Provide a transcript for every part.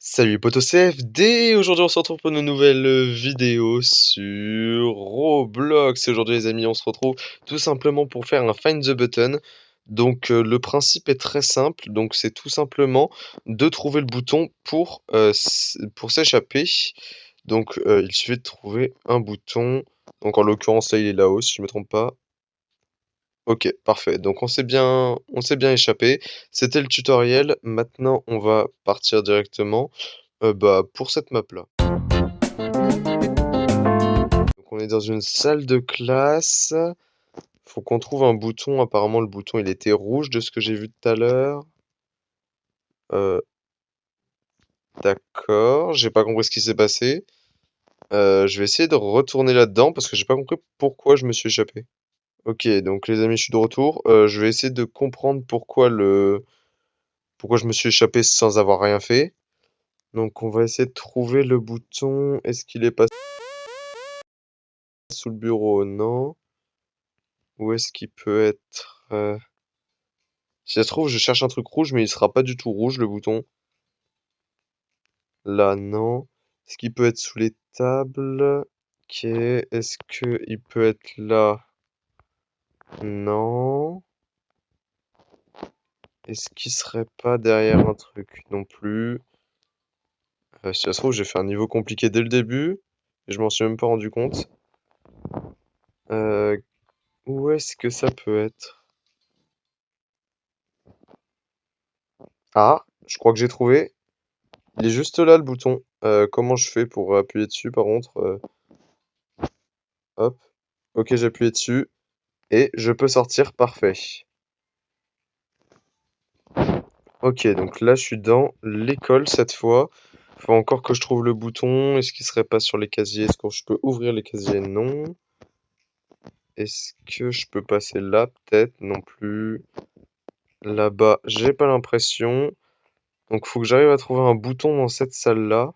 Salut potos CFD, aujourd'hui on se retrouve pour une nouvelle vidéo sur Roblox. Et aujourd'hui les amis on se retrouve tout simplement pour faire un Find the Button. Donc le principe est très simple, donc c'est tout simplement de trouver le bouton pour s'échapper. Donc il suffit de trouver un bouton, donc en l'occurrence là il est là-haut si je me trompe pas. Ok, parfait. Donc on s'est bien échappé. C'était le tutoriel. Maintenant, on va partir directement pour cette map-là. Donc on est dans une salle de classe. Faut qu'on trouve un bouton. Apparemment, le bouton il était rouge de ce que j'ai vu tout à l'heure. Euh, d'accord. J'ai pas compris ce qui s'est passé. Je vais essayer de retourner là-dedans parce que j'ai pas compris pourquoi je me suis échappé. Ok, donc les amis, je suis de retour. Je vais essayer de comprendre pourquoi je me suis échappé sans avoir rien fait. Donc on va essayer de trouver le bouton. Est-ce qu'il est passé sous le bureau? Non. Où est-ce qu'il peut être? Si ça se trouve, je cherche un truc rouge, mais il sera pas du tout rouge le bouton. Là, non. Est-ce qu'il peut être sous les tables? Ok. Est-ce que il peut être là? Non. Est-ce qu'il serait pas derrière un truc? Non plus. Si ça se trouve, j'ai fait un niveau compliqué dès le début. Et je m'en suis même pas rendu compte. Euh, Où est-ce que ça peut être? Ah, je crois que j'ai trouvé. Il est juste là le bouton. Comment je fais pour appuyer dessus par contre? Hop. Ok, j'ai appuyé dessus. Et je peux sortir, parfait. Ok, donc là je suis dans l'école cette fois. Faut encore que je trouve le bouton. Est-ce qu'il serait pas sur les casiers? Est-ce que je peux ouvrir les casiers? Non. Est-ce que je peux passer là? Peut-être. Non plus. Là-bas, j'ai pas l'impression. Donc faut que j'arrive à trouver un bouton dans cette salle-là.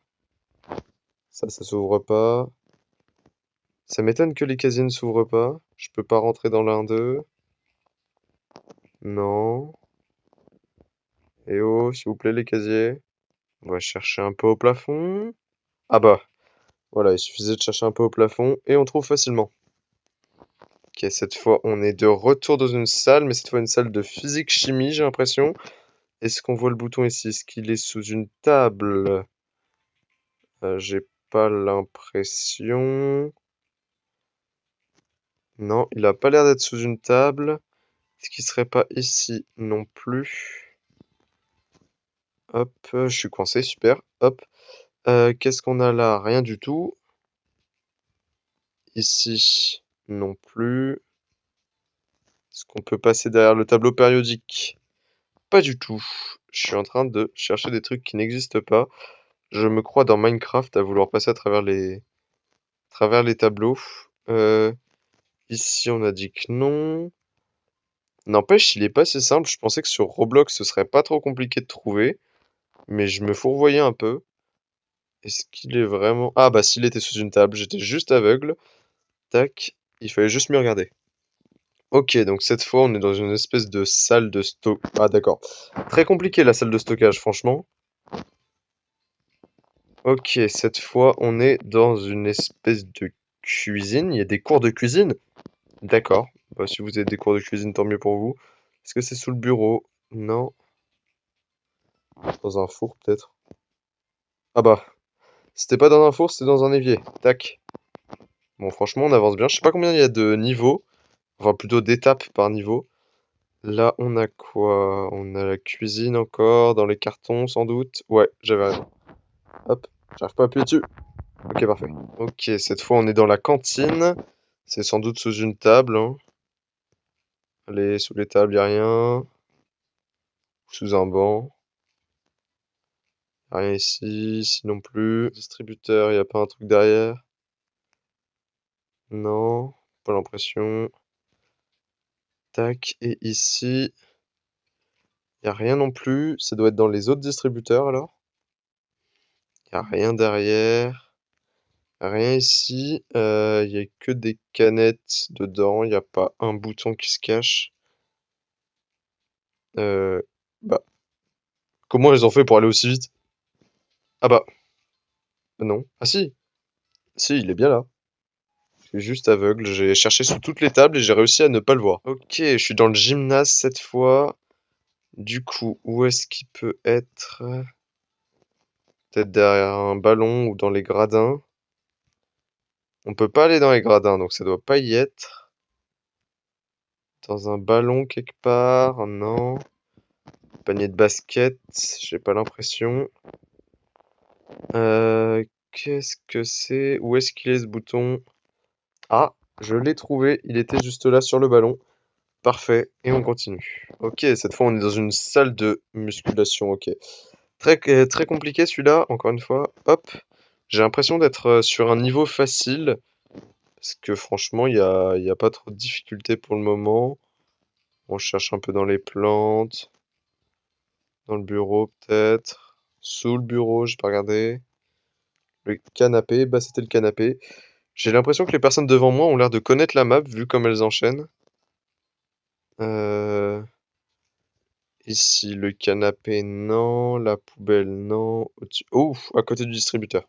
Ça s'ouvre pas. Ça m'étonne que les casiers ne s'ouvrent pas. Je peux pas rentrer dans l'un d'eux. Non. Eh oh, s'il vous plaît, les casiers. On va chercher un peu au plafond. Ah bah, voilà, il suffisait de chercher un peu au plafond et on trouve facilement. Ok, cette fois, on est de retour dans une salle, mais cette fois une salle de physique-chimie, j'ai l'impression. Est-ce qu'on voit le bouton ici? Est-ce qu'il est sous une table? J'ai pas l'impression. Non, il a pas l'air d'être sous une table. Est-ce qu'il serait pas ici non plus? Hop, je suis coincé, super. Hop. Qu'est-ce qu'on a là? Rien du tout. Ici, non plus. Est-ce qu'on peut passer derrière le tableau périodique? Pas du tout. Je suis en train de chercher des trucs qui n'existent pas. Je me crois dans Minecraft à vouloir passer à travers les tableaux. Euh, Ici, on a dit que non. N'empêche, il est pas si simple. Je pensais que sur Roblox, ce serait pas trop compliqué de trouver. Mais je me fourvoyais un peu. Est-ce qu'il est vraiment... Ah bah s'il était sous une table, j'étais juste aveugle. Tac, il fallait juste me regarder. Ok, donc cette fois on est dans une espèce de salle de stock. Ah d'accord. Très compliqué la salle de stockage, franchement. Ok, cette fois on est dans une espèce de cuisine. Il y a des cours de cuisine. D'accord. Bah, si vous avez des cours de cuisine, tant mieux pour vous. Est-ce que c'est sous le bureau? Non. Dans un four peut-être. Ah bah, c'était pas dans un four, c'était dans un évier. Tac. Bon, franchement, on avance bien. Je sais pas combien il y a de niveaux. Enfin, plutôt d'étapes par niveau. Là, on a quoi? On a la cuisine encore, dans les cartons sans doute. Ouais, j'avais raison. Hop, j'arrive pas à appuyer dessus. Ok, parfait. Ok, cette fois on est dans la cantine. C'est sans doute sous une table, hein. Allez, sous les tables, y a rien. Sous un banc. Rien ici, ici non plus. Distributeur, y a pas un truc derrière? Non, pas l'impression. Tac, et ici, y a rien non plus. Ça doit être dans les autres distributeurs alors. Y a rien derrière. Rien ici. Y a que des canettes dedans. Y a pas un bouton qui se cache. Euh, Bah, comment ils ont fait pour aller aussi vite? Ah bah, non. Ah si, si, il est bien là. Je suis juste aveugle, j'ai cherché sous toutes les tables et j'ai réussi à ne pas le voir. Ok, je suis dans le gymnase cette fois. Du coup, où est-ce qu'il peut être? Peut-être derrière un ballon ou dans les gradins. On peut pas aller dans les gradins, donc ça doit pas y être. Dans un ballon quelque part, non. Panier de basket, j'ai pas l'impression. Qu'est-ce que c'est? Où est-ce qu'il est ce bouton? Ah, je l'ai trouvé, il était juste là sur le ballon. Parfait, et on continue. Ok, cette fois on est dans une salle de musculation, ok. Très compliqué celui-là, encore une fois. Hop, j'ai l'impression d'être sur un niveau facile, parce que franchement, y a pas trop de difficultés pour le moment. On cherche un peu dans les plantes, dans le bureau peut-être, sous le bureau, j'ai pas regardé. Le canapé, bah c'était le canapé. J'ai l'impression que les personnes devant moi ont l'air de connaître la map, vu comme elles enchaînent. Euh... Ici, le canapé, non. La poubelle, non. Au-dessus. Ouf, à côté du distributeur.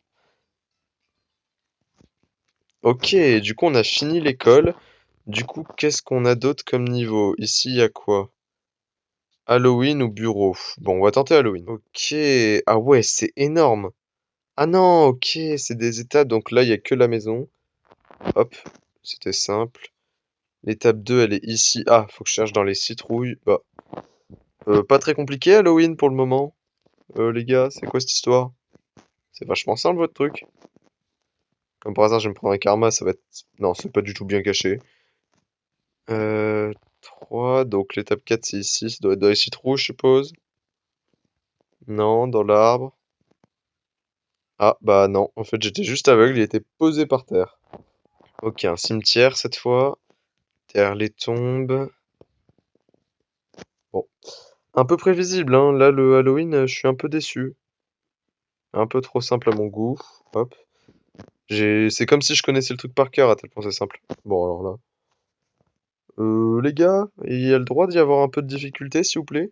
Ok, du coup, on a fini l'école. Du coup, qu'est-ce qu'on a d'autre comme niveau? Ici, il y a quoi? Halloween ou bureau? Bon, on va tenter Halloween. Ok, ah ouais, c'est énorme. Ah non, ok, c'est des étapes, donc là, il n'y a que la maison. Hop, c'était simple. L'étape 2, elle est ici. Ah, faut que je cherche dans les citrouilles. Bah, pas très compliqué Halloween pour le moment. Les gars, c'est quoi cette histoire? C'est vachement simple votre truc. Comme par hasard, je vais me prendre un karma, ça va être... Non, c'est pas du tout bien caché. 3, donc l'étape 4 c'est ici, ça doit être dans les citrouilles, je suppose. Non, dans l'arbre. Ah, bah non, en fait j'étais juste aveugle, il était posé par terre. Ok, un cimetière cette fois. Derrière les tombes. Bon, un peu prévisible, hein. Là, le Halloween, je suis un peu déçu. Un peu trop simple à mon goût. Hop. C'est comme si je connaissais le truc par cœur, à tel point c'est simple. Bon, alors là. Les gars, il y a le droit d'y avoir un peu de difficulté, s'il vous plaît?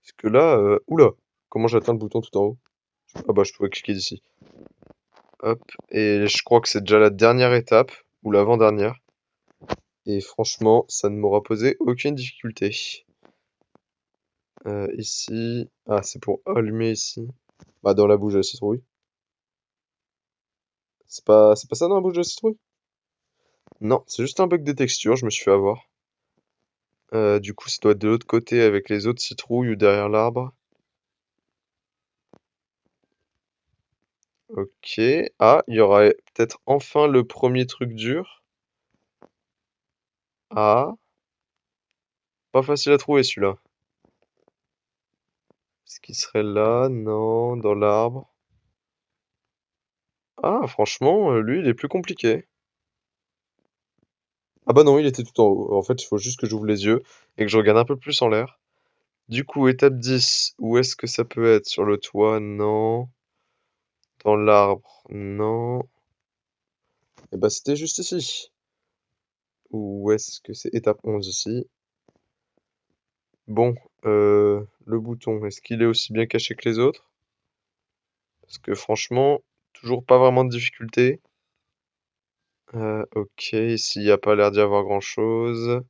Parce que là, oula, comment j'atteins le bouton tout en haut? Ah bah, je pouvais cliquer d'ici. Hop, et je crois que c'est déjà la dernière étape, ou l'avant-dernière. Et franchement, ça ne m'aura posé aucune difficulté. Ici... Ah, c'est pour allumer ici. Bah, dans la bouche de la citrouille. C'est pas ça dans la bouche de la citrouille? Non, c'est juste un bug de texture, je me suis fait avoir. Du coup, ça doit être de l'autre côté avec les autres citrouilles ou derrière l'arbre. Ok. Ah, il y aura peut-être enfin le premier truc dur. Ah, pas facile à trouver celui-là. Est-ce qu'il serait là? Non, dans l'arbre. Ah, franchement, lui, il est plus compliqué. Ah bah non, il était tout en haut. En fait, il faut juste que j'ouvre les yeux et que je regarde un peu plus en l'air. Du coup, étape 10, où est-ce que ça peut être? Sur le toit? Non. Dans l'arbre? Non. Et bah c'était juste ici. Où est-ce que c'est? Étape 11 ici. Bon, le bouton, est-ce qu'il est aussi bien caché que les autres? Parce que franchement, toujours pas vraiment de difficulté. Ok, ici, il n'y a pas l'air d'y avoir grand-chose.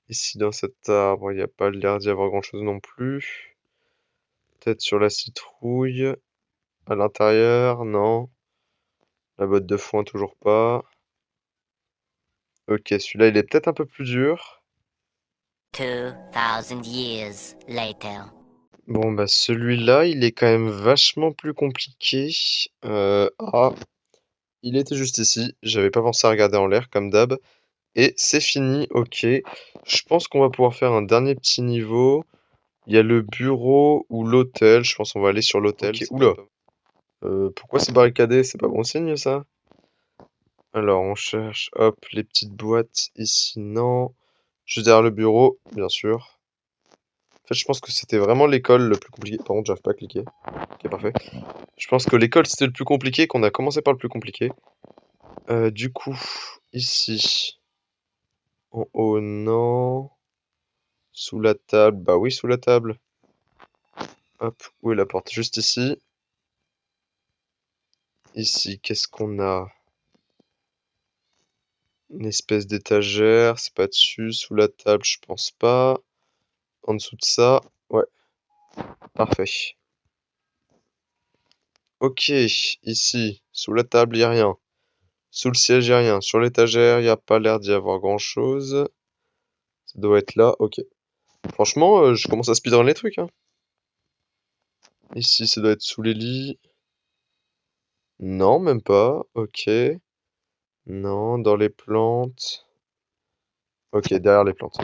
Ici, dans cet arbre, il n'y a pas l'air d'y avoir grand-chose non plus. Peut-être sur la citrouille. À l'intérieur, non. La botte de foin, toujours pas. Ok, celui-là, il est peut-être un peu plus dur. 2000 years later. Bon, bah celui-là, il est quand même vachement plus compliqué. Ah, il était juste ici. J'avais pas pensé à regarder en l'air, comme d'hab. Et c'est fini, ok. Je pense qu'on va pouvoir faire un dernier petit niveau. Il y a le bureau ou l'hôtel. Je pense qu'on va aller sur l'hôtel. Ok, oula. Pourquoi c'est barricadé? C'est pas bon signe, ça? Alors, on cherche, hop, les petites boîtes. Ici, non. Juste derrière le bureau, bien sûr. En fait, je pense que c'était vraiment l'école le plus compliqué. Par contre, j'arrive pas à cliquer. Ok, parfait. Je pense que l'école c'était le plus compliqué, qu'on a commencé par le plus compliqué. Du coup, ici. En haut, non. Sous la table, bah oui, sous la table. Hop, où est la porte? Juste ici. Ici, qu'est-ce qu'on a? Une espèce d'étagère, c'est pas dessus. Sous la table, je pense pas. En dessous de ça, ouais, parfait. Ok, ici, sous la table, y a rien. Sous le siège, y a rien. Sur l'étagère, y a pas l'air d'y avoir grand-chose. Ça doit être là, ok. Franchement, je commence à speedrun les trucs, hein. Ici, ça doit être sous les lits. Non, même pas. Ok. Non, dans les plantes. Ok, derrière les plantes.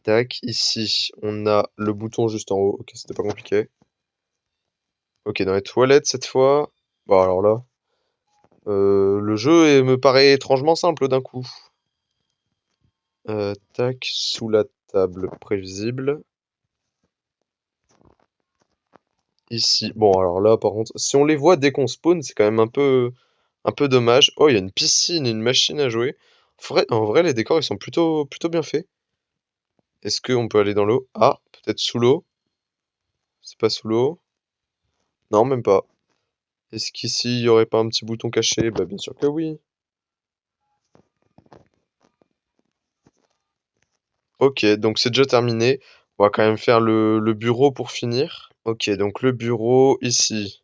Tac, ici, on a le bouton juste en haut. Ok, c'était pas compliqué. Ok, dans les toilettes cette fois. Bon, alors là, le jeu me paraît étrangement simple d'un coup. Tac, sous la table prévisible. Ici, bon, alors là, par contre, si on les voit dès qu'on spawn, c'est quand même un peu dommage. Oh, il y a une piscine et une machine à jouer. En vrai, les décors, ils sont plutôt bien faits. Est-ce qu'on peut aller dans l'eau? Ah, peut-être sous l'eau. C'est pas sous l'eau. Non, même pas. Est-ce qu'ici, il y aurait pas un petit bouton caché? Bah, bien sûr que oui. Ok, donc c'est déjà terminé. On va quand même faire le bureau pour finir. Ok, donc le bureau, ici.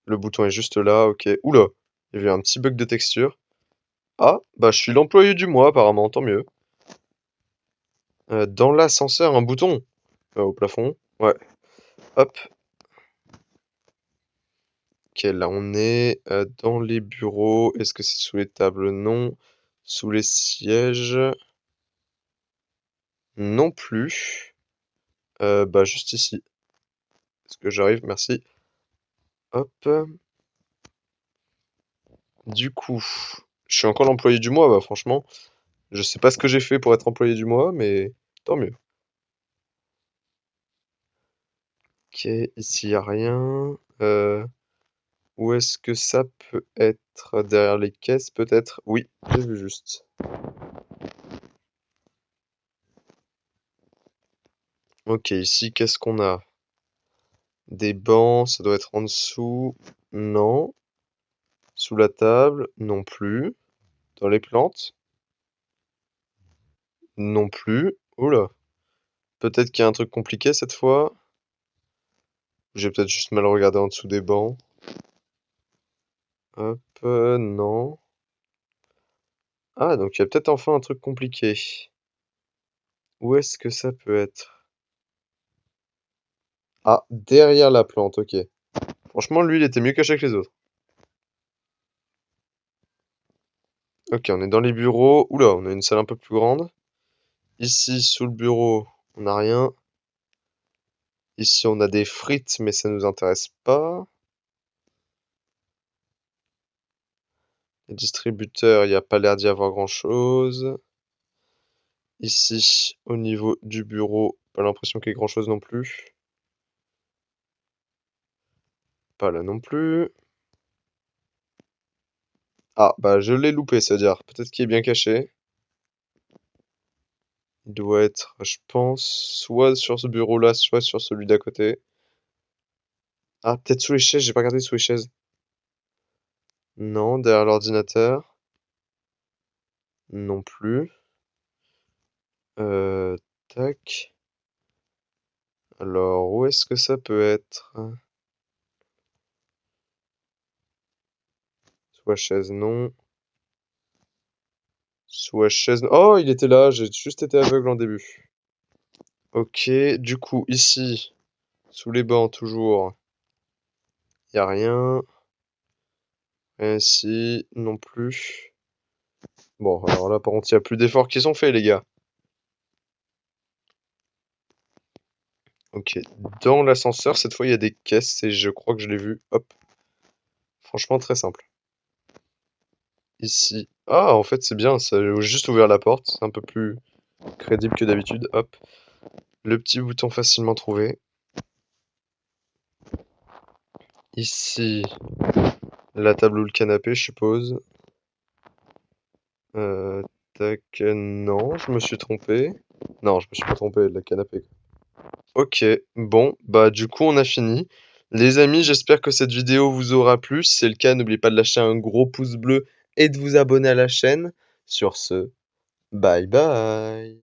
Le bouton est juste là, ok. Oula, il y avait un petit bug de texture. Ah, bah je suis l'employé du mois apparemment, tant mieux. Dans l'ascenseur, un bouton. Au plafond. Ouais. Hop. Ok, là on est dans les bureaux. Est-ce que c'est sous les tables? Non. Sous les sièges? Non plus. Bah juste ici. Est-ce que j'arrive? Merci. Hop. Du coup, je suis encore l'employé du mois. Bah franchement, je sais pas ce que j'ai fait pour être employé du mois, mais tant mieux. Ok, ici y a rien. Où est-ce que ça peut être? Derrière les caisses, peut-être? Oui, j'ai vu juste. Ok, ici, qu'est-ce qu'on a? Des bancs, ça doit être en dessous. Non. Sous la table, non plus. Dans les plantes, non plus. Oula. Peut-être qu'il y a un truc compliqué cette fois. J'ai peut-être juste mal regardé en dessous des bancs. Hop, non. Ah, donc il y a peut-être enfin un truc compliqué. Où est-ce que ça peut être? Ah, derrière la plante, ok. Franchement, lui, il était mieux caché que les autres. Ok, on est dans les bureaux. Oula, on a une salle un peu plus grande. Ici, sous le bureau, on n'a rien. Ici, on a des frites, mais ça nous intéresse pas. Les distributeurs, il n'y a pas l'air d'y avoir grand-chose. Ici, au niveau du bureau, pas l'impression qu'il y ait grand-chose non plus. Pas là non plus. Ah, bah je l'ai loupé, c'est-à-dire peut-être qu'il est bien caché. Il doit être, je pense, soit sur ce bureau-là, soit sur celui d'à côté. Ah, peut-être sous les chaises, j'ai pas regardé sous les chaises. Non, derrière l'ordinateur. Non plus. Tac. Alors, où est-ce que ça peut être? Soit chaise, non. Soit chaise. Oh, il était là, j'ai juste été aveugle en début. Ok, du coup, ici, sous les bancs, toujours, y a rien. Rien ici, non plus. Bon, alors là, par contre, il y a plus d'efforts qui sont faits, les gars. Ok, dans l'ascenseur, cette fois, il y a des caisses et je crois que je l'ai vu. Hop, franchement, très simple. Ici. Ah, en fait, c'est bien, ça a juste ouvert la porte. C'est un peu plus crédible que d'habitude. Hop, le petit bouton facilement trouvé. Ici, la table ou le canapé, je suppose. Euh, tac, non, je me suis trompé. Non, je me suis pas trompé, la canapé. Ok, bon, bah du coup on a fini. Les amis, j'espère que cette vidéo vous aura plu. Si c'est le cas, n'oubliez pas de lâcher un gros pouce bleu et de vous abonner à la chaîne. Sur ce, bye bye.